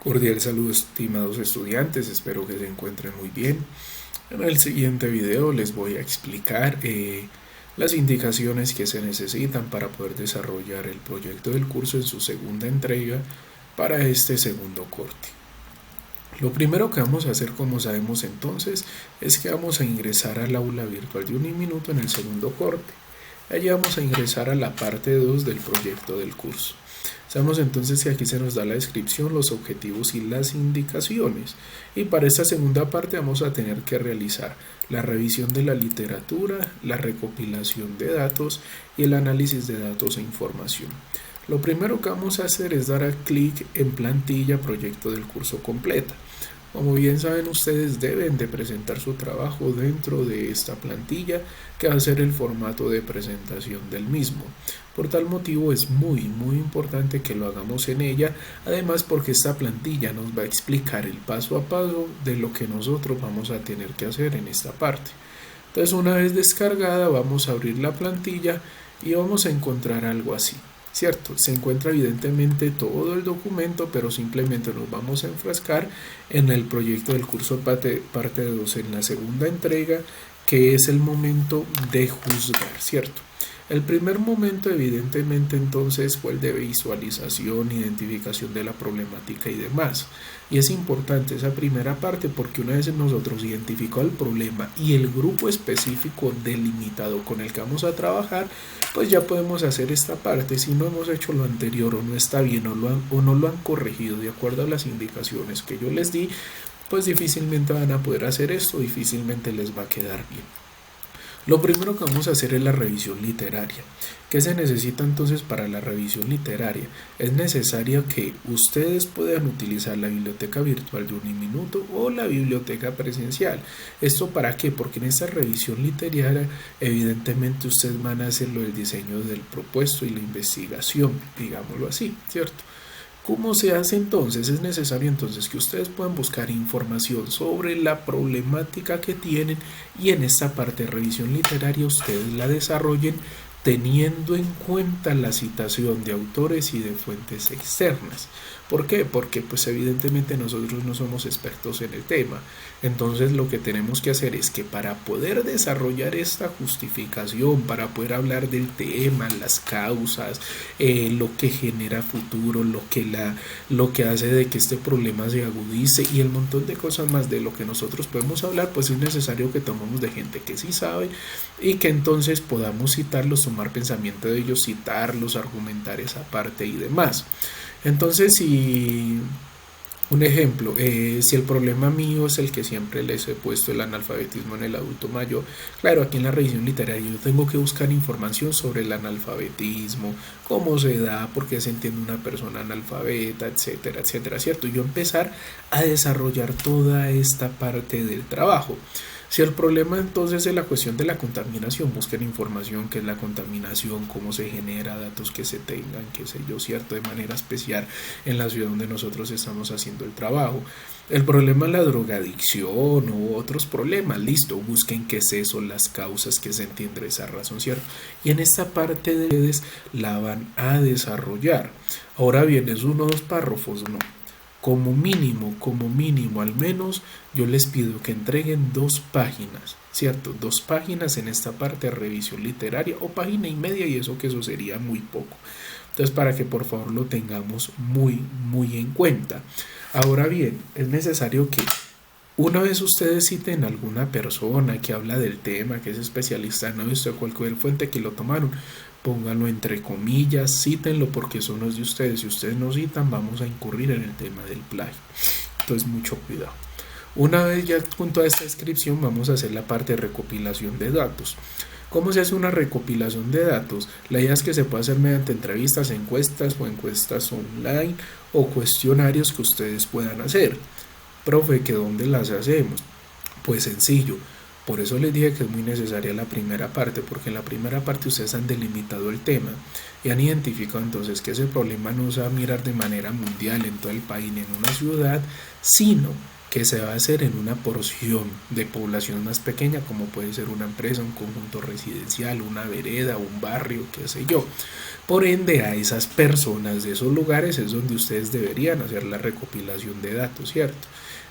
Cordial saludo, estimados estudiantes, espero que se encuentren muy bien. En el siguiente video les voy a explicar las indicaciones que se necesitan para poder desarrollar el proyecto del curso en su segunda entrega para este segundo corte. Lo primero que vamos a hacer, como sabemos entonces, es que vamos a ingresar al aula virtual de Uniminuto en el segundo corte. Allí vamos a ingresar a la parte 2 del proyecto del curso. Sabemos entonces que aquí se nos da la descripción, los objetivos y las indicaciones. Y para esta segunda parte vamos a tener que realizar la revisión de la literatura, la recopilación de datos y el análisis de datos e información. Lo primero que vamos a hacer es dar clic en plantilla proyecto del curso completa. Como bien saben ustedes, deben de presentar su trabajo dentro de esta plantilla, que va a ser el formato de presentación del mismo. Por tal motivo es muy importante que lo hagamos en ella, además porque esta plantilla nos va a explicar el paso a paso de lo que nosotros vamos a tener que hacer en esta parte. Entonces, una vez descargada, vamos a abrir la plantilla y vamos a encontrar algo así. Cierto, se encuentra evidentemente todo el documento, pero simplemente nos vamos a enfrascar en el proyecto del curso parte 2 en la segunda entrega, que es el momento de juzgar, ¿cierto? El primer momento evidentemente entonces fue el de visualización, identificación de la problemática y demás. Y es importante esa primera parte porque una vez nosotros identificado el problema y el grupo específico delimitado con el que vamos a trabajar, pues ya podemos hacer esta parte. Si no hemos hecho lo anterior o no está bien o no lo han corregido de acuerdo a las indicaciones que yo les di, pues difícilmente van a poder hacer esto, difícilmente les va a quedar bien. Lo primero que vamos a hacer es la revisión literaria. ¿Qué se necesita entonces para la revisión literaria? Es necesario que ustedes puedan utilizar la biblioteca virtual de Uniminuto o la biblioteca presencial. ¿Esto para qué? Porque en esta revisión literaria evidentemente ustedes van a hacer lo del diseño del propuesto y la investigación, digámoslo así, ¿cierto? ¿Cómo se hace entonces? Es necesario entonces que ustedes puedan buscar información sobre la problemática que tienen y en esta parte de revisión literaria ustedes la desarrollen teniendo en cuenta la citación de autores y de fuentes externas. ¿Por qué? Porque pues evidentemente nosotros no somos expertos en el tema. Entonces lo que tenemos que hacer es que para poder desarrollar esta justificación, para poder hablar del tema, las causas, lo que genera futuro, lo que hace de que este problema se agudice y el montón de cosas más de lo que nosotros podemos hablar, pues es necesario que tomemos de gente que sí sabe y que entonces podamos citarlos, tomar pensamiento de ellos, citarlos, argumentar esa parte y demás. Entonces, si un ejemplo, si el problema mío es el que siempre les he puesto, el analfabetismo en el adulto mayor, claro, aquí en la revisión literaria yo tengo que buscar información sobre el analfabetismo, cómo se da, por qué se entiende una persona analfabeta, etcétera, etcétera, ¿cierto? Y yo empezar a desarrollar toda esta parte del trabajo. Si el problema entonces es la cuestión de la contaminación, busquen información, qué es la contaminación, cómo se genera, datos que se tengan, qué sé yo, cierto, de manera especial en la ciudad donde nosotros estamos haciendo el trabajo. El problema es la drogadicción u otros problemas, listo, busquen qué es eso, las causas, que se entiende esa razón, cierto. Y en esta parte de ustedes la van a desarrollar. Ahora bien, ¿es uno o dos párrafos? No. Como mínimo, al menos yo les pido que entreguen 2 páginas, ¿cierto? 2 páginas en esta parte de revisión literaria o página y media y eso sería muy poco. Entonces, para que por favor lo tengamos muy en cuenta. Ahora bien, es necesario que una vez ustedes citen a alguna persona que habla del tema, que es especialista en esto, cualquier fuente que lo tomaron, pónganlo entre comillas, cítenlo porque eso no es de ustedes. Si ustedes no citan, vamos a incurrir en el tema del plagio. Entonces, mucho cuidado. Una vez ya junto a esta descripción, vamos a hacer la parte de recopilación de datos. ¿Cómo se hace una recopilación de datos? La idea es que se puede hacer mediante entrevistas, encuestas o encuestas online o cuestionarios que ustedes puedan hacer. Profe, ¿que dónde las hacemos? Pues sencillo. Por eso les dije que es muy necesaria la primera parte, porque en la primera parte ustedes han delimitado el tema y han identificado entonces que ese problema no se va a mirar de manera mundial en todo el país ni en una ciudad, sino que se va a hacer en una porción de población más pequeña, como puede ser una empresa, un conjunto residencial, una vereda, un barrio, qué sé yo. Por ende, a esas personas de esos lugares es donde ustedes deberían hacer la recopilación de datos, ¿cierto?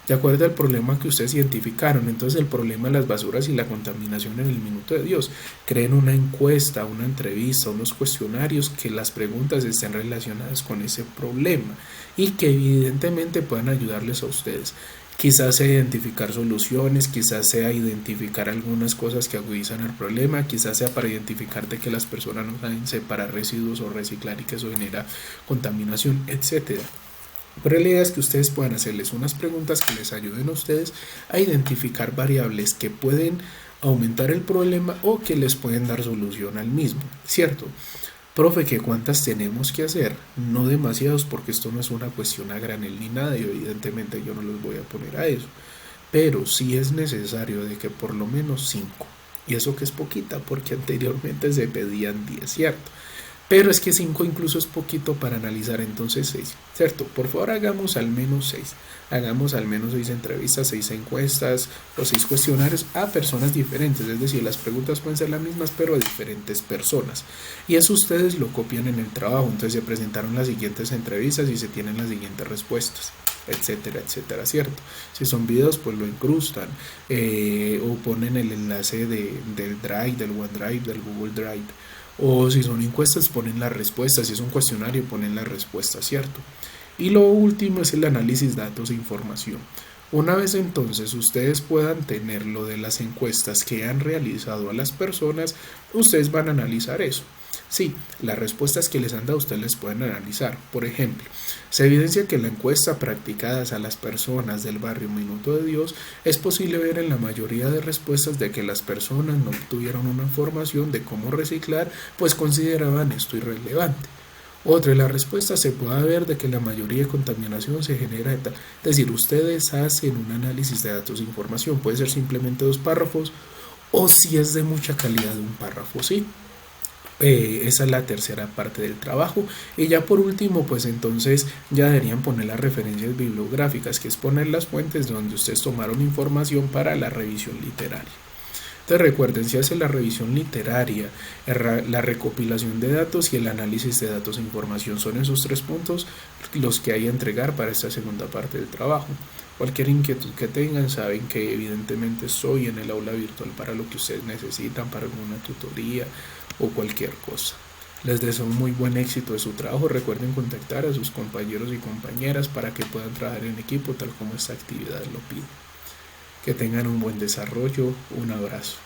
De acuerdo al problema que ustedes identificaron. Entonces, el problema de las basuras y la contaminación en el minuto de Dios. Creen una encuesta, una entrevista, unos cuestionarios que las preguntas estén relacionadas con ese problema y que evidentemente puedan ayudarles a ustedes. Quizás sea identificar soluciones, quizás sea identificar algunas cosas que agudizan el problema, quizás sea para identificar de que las personas no saben separar residuos o reciclar y que eso genera contaminación, etcétera. Pero la idea es que ustedes puedan hacerles unas preguntas que les ayuden a ustedes a identificar variables que pueden aumentar el problema o que les pueden dar solución al mismo, ¿cierto? Profe, ¿que cuántas tenemos que hacer? No demasiados, porque esto no es una cuestión a granel ni nada y evidentemente yo no los voy a poner a eso. Pero sí es necesario de que por lo menos 5. Y eso que es poquita, porque anteriormente se pedían 10, ¿cierto? Pero es que 5 incluso es poquito para analizar, entonces 6, ¿cierto? Por favor hagamos al menos 6. Hagamos al menos 6 entrevistas, 6 encuestas o 6 cuestionarios a personas diferentes. Es decir, las preguntas pueden ser las mismas, pero a diferentes personas. Y eso ustedes lo copian en el trabajo. Entonces se presentaron las siguientes entrevistas y se tienen las siguientes respuestas, etcétera, etcétera, ¿cierto? Si son videos, pues lo incrustan o ponen el enlace del Drive, del OneDrive, del Google Drive. O si son encuestas, ponen las respuestas. Si es un cuestionario, ponen las respuestas, ¿cierto? Y lo último es el análisis de datos e información. Una vez entonces ustedes puedan tener lo de las encuestas que han realizado a las personas, ustedes van a analizar eso. Sí, las respuestas que les han dado ustedes les pueden analizar. Por ejemplo, se evidencia que la encuesta practicadas a las personas del barrio Minuto de Dios es posible ver en la mayoría de respuestas de que las personas no obtuvieron una información de cómo reciclar, pues consideraban esto irrelevante. Otra de las respuestas se puede ver de que la mayoría de contaminación se genera de tal. Es decir, ustedes hacen un análisis de datos e información. Puede ser simplemente 2 párrafos o si es de mucha calidad un párrafo, ¿sí? Esa es la tercera parte del trabajo. Y ya por último, pues entonces ya deberían poner las referencias bibliográficas, que es poner las fuentes donde ustedes tomaron información para la revisión literaria. Entonces recuerden, si hace la revisión literaria, la recopilación de datos y el análisis de datos e información, son esos 3 puntos los que hay a entregar para esta segunda parte del trabajo. Cualquier inquietud que tengan, saben que evidentemente estoy en el aula virtual para lo que ustedes necesitan, para alguna tutoría o cualquier cosa. Les deseo muy buen éxito de su trabajo. Recuerden contactar a sus compañeros y compañeras para que puedan trabajar en equipo tal como esta actividad lo pide. Que tengan un buen desarrollo. Un abrazo.